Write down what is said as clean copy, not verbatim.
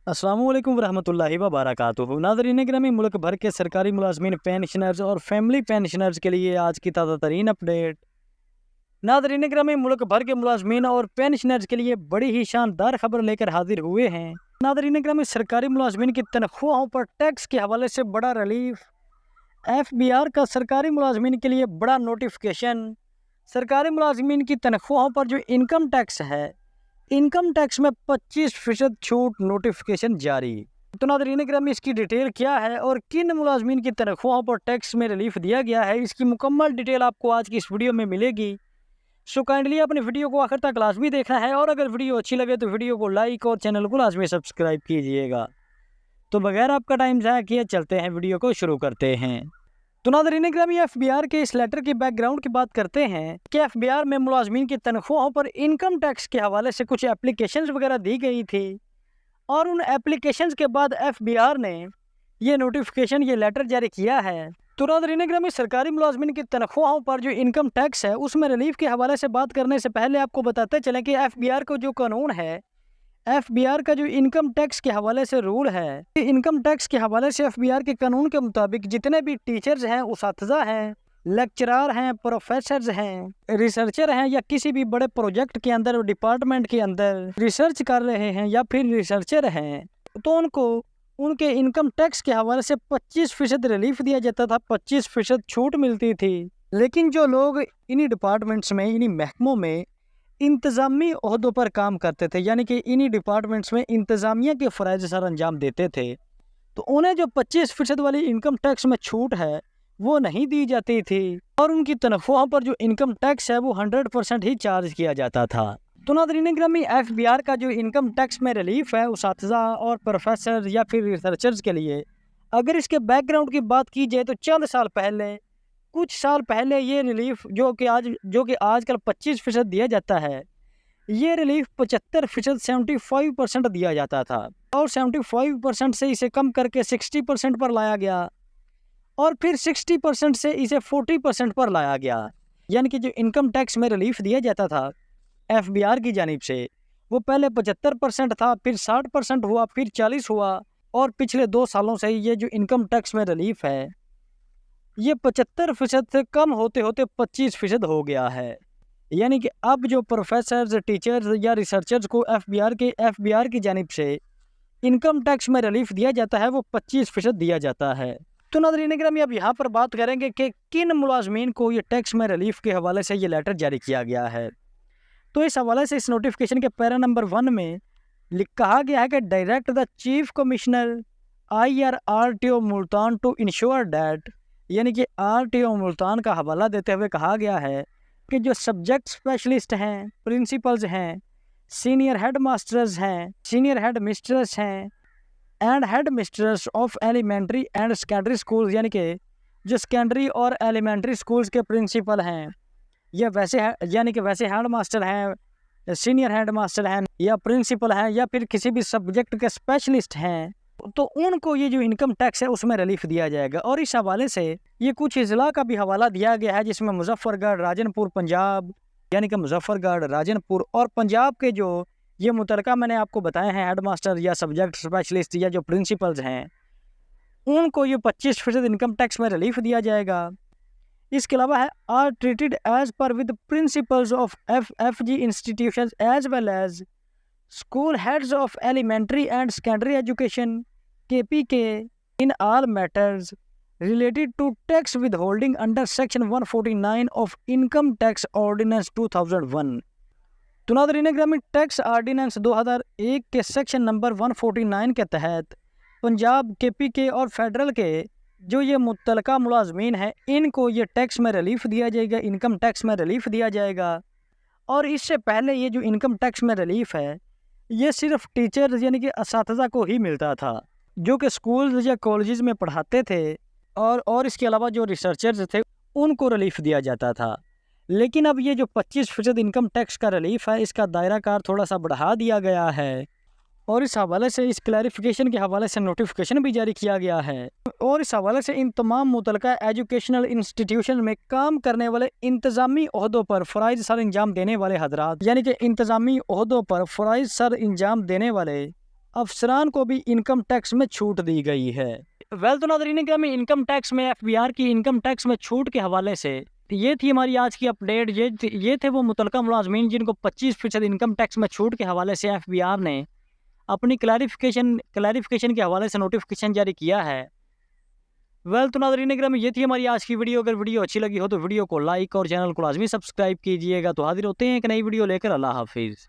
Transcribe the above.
अस्सलाम वालेकुम वरहमतुल्लाहि वबरकातुहू। नाज़रीन गिरामी, मुल्क भर के सरकारी मुलाजमीन, पेंशनर्स और फैमिली पेंशनर्स के लिए आज की ताज़ा तरीन अपडेट। नाज़रीन गिरामी, मुल्क भर के मुलाजमीन और पेंशनर्स के लिए बड़ी ही शानदार खबर लेकर हाजिर हुए हैं। नाज़रीन गिरामी, सरकारी मुलाजमीन की तनख्वाहों पर टैक्स के हवाले से बड़ा रिलीफ। FBR का सरकारी मुलाजमीन के लिए बड़ा नोटिफिकेशन। सरकारी मुलाजमीन की तनख्वाहों पर जो इनकम टैक्स है, इनकम टैक्स में 25% छूट, नोटिफिकेशन जारी। तो नाज़रीन गिरामी, इसकी डिटेल क्या है और किन मुलाजमीन की तनख्वाहों पर टैक्स में रिलीफ दिया गया है, इसकी मुकम्मल डिटेल आपको आज की इस वीडियो में मिलेगी। सो काइंडली अपनी वीडियो को आखिर तक लाजमी देखना है और अगर वीडियो अच्छी लगे तो वीडियो को लाइक और चैनल को लाजमी सब्सक्राइब कीजिएगा। तो बगैर आपका टाइम ज़ाया किए चलते हैं, वीडियो को शुरू करते हैं। तो नाज़रीन गिरामी, FBR के इस लेटर की बैकग्राउंड की बात करते हैं कि FBR में मुलाजमीन की तनख्वाहों पर इनकम टैक्स के हवाले से कुछ एप्लीकेशंस वगैरह दी गई थी और उन एप्लीकेशंस के बाद FBR ने ये नोटिफिकेशन, ये लेटर जारी किया है। तो नाज़रीन गिरामी, सरकारी मुलाजमीन की तनख्वाहों पर जो इनकम टैक्स है उसमें रिलीफ के हवाले से बात करने से पहले आपको बताते चलें कि FBR को जो कानून है, FBR का जो इनकम टैक्स के हवाले से रूल है, इनकम टैक्स के हवाले से FBR के कानून के मुताबिक जितने भी टीचर्स हैं, उसातिज़ा हैं, लेक्चरार हैं, प्रोफेसर्स हैं, रिसर्चर हैं या किसी भी बड़े प्रोजेक्ट के अंदर, डिपार्टमेंट के अंदर रिसर्च कर रहे हैं या फिर रिसर्चर हैं, तो उनको उनके इनकम टैक्स के हवाले से 25% रिलीफ दिया जाता था, 25% छूट मिलती थी। लेकिन जो लोग इन्हीं डिपार्टमेंट्स में, इन्हीं महकमों में इंतज़ामी ओहदों पर काम करते थे, यानी कि इन्हीं डिपार्टमेंट्स में इंतज़ामिया के फ़राइज़ सर अंजाम देते थे, तो उन्हें जो 25% वाली इनकम टैक्स में छूट है वो नहीं दी जाती थी और उनकी तनख्वाहों पर जो इनकम टैक्स है वो 100% ही चार्ज किया जाता था। तो नाज़रीन गिरामी, FBR का जो इनकम टैक्स में रिलीफ है उसातिज़ा और प्रोफेसर या फिर रिसर्चर्स के लिए, अगर इसके बैकग्राउंड की बात की जाए तो चंद साल पहले, कुछ साल पहले ये रिलीफ जो कि आजकल 25% दिया जाता है, ये रिलीफ 75%, 75% दिया जाता था और 75% से इसे कम करके 60% पर लाया गया और फिर 60% से इसे 40% पर लाया गया। यानी कि जो इनकम टैक्स में रिलीफ दिया जाता था FBR की जानिब से, वो पहले 75% था, फिर 60% हुआ, फिर 40 हुआ और पिछले 2 सालों से ये जो इनकम टैक्स में रिलीफ है ये 75% से कम होते होते 25% हो गया है। यानी कि अब जो प्रोफेसर्स, टीचर्स या रिसर्चर्स को FBR की जानिब से इनकम टैक्स में रिलीफ दिया जाता है वो 25% दिया जाता है। तो नाज़रीन गिरामी, अब यहाँ पर बात करेंगे कि किन मुलाजमीन को ये टैक्स में रिलीफ के हवाले से ये लेटर जारी किया गया है। तो इस हवाले से इस नोटिफिकेशन के पैरा नंबर 1 में कहा गया है कि direct the chief commissioner IRRTO Multan to ensure that, यानी कि RTO मुल्तान का हवाला देते हुए कहा गया है कि जो सब्जेक्ट स्पेशलिस्ट हैं, प्रिंसिपल्स हैं, सीनियर हेड मास्टर्स हैं, सीनियर हेड मिस्ट्रेस हैं and head mistress of elementary and secondary schools, यानी कि जो सेकेंडरी और एलिमेंट्री स्कूल्स के प्रिंसिपल हैं या यानी कि वैसे हेड मास्टर हैं, सीनियर हेड मास्टर हैं या प्रिंसिपल हैं या फिर किसी भी सब्जेक्ट के स्पेशलिस्ट हैं, तो उनको ये जो इनकम टैक्स है उसमें रिलीफ दिया जाएगा। और इस हवाले से ये कुछ अजला का भी हवाला दिया गया है, जिसमें मुजफ्फरगढ़, राजनपुर, पंजाब, यानी कि मुजफ्फरगढ़, राजनपुर और पंजाब के जो ये मुतलका मैंने आपको बताए हैं हेड मास्टर या सब्जेक्ट स्पेशलिस्ट या जो प्रिंसिपल्स हैं, उनको ये 25% इनकम टैक्स में रिलीफ दिया जाएगा। इसके अलावा है are treated as par with principals of FFG institutions as well as school heads of elementary and secondary education KPK in all matters related to tax withholding under section 149 of Income Tax Ordinance 2001। तो नाज़रीन गिरामी, tax ordinance 2001 के section number 149 के तहत Punjab, KPK और federal के जो ये मुतलका मुलाजमीन हैं, इनको ये टैक्स में रिलीफ दिया जाएगा, इनकम टैक्स में रिलीफ दिया जाएगा। और इससे पहले ये जो इनकम टैक्स में रिलीफ है ये सिर्फ टीचर्स यानी कि असातिज़ा को ही मिलता था जो कि स्कूल्स या कॉलेजेस में पढ़ाते थे और इसके अलावा जो रिसर्चर्स थे उनको रिलीफ दिया जाता था। लेकिन अब ये जो 25% इनकम टैक्स का रिलीफ है, इसका दायरा कार थोड़ा सा बढ़ा दिया गया है और इस हवाले से, इस क्लैरिफिकेशन के हवाले से नोटिफिकेशन भी जारी किया गया है। और इस हवाले से इन तमाम मुतलका एजुकेशनल इंस्टीट्यूशन में काम करने वाले इंतज़ामी ओहदों पर फ़राइज़ सर अंजाम देने वाले हजरात, यानी कि इंतज़ामी ओहदों पर फ़राइज़ सर अंजाम देने वाले अफसरान को भी इनकम टैक्स में छूट दी गई है। वेल तो नाज़रीन ग्रामी, इनकम टैक्स में FBR की इनकम टैक्स में छूट के हवाले से ये थी हमारी आज की अपडेट। ये थे वो मुतलका मुलाजमीन जिनको 25% इनकम टैक्स में छूट के हवाले से FBR ने अपनी क्लैरिफिकेशन के हवाले से नोटिफिकेशन जारी किया है। वेल तो नाज़रीन ग्रामी, ये थी हमारी आज की वीडियो। अगर वीडियो अच्छी लगी हो तो वीडियो को लाइक और चैनल को लाजमी सब्सक्राइब कीजिएगा। तो हाजिर होते हैं एक नई वीडियो लेकर। अल्लाह हाफिज़।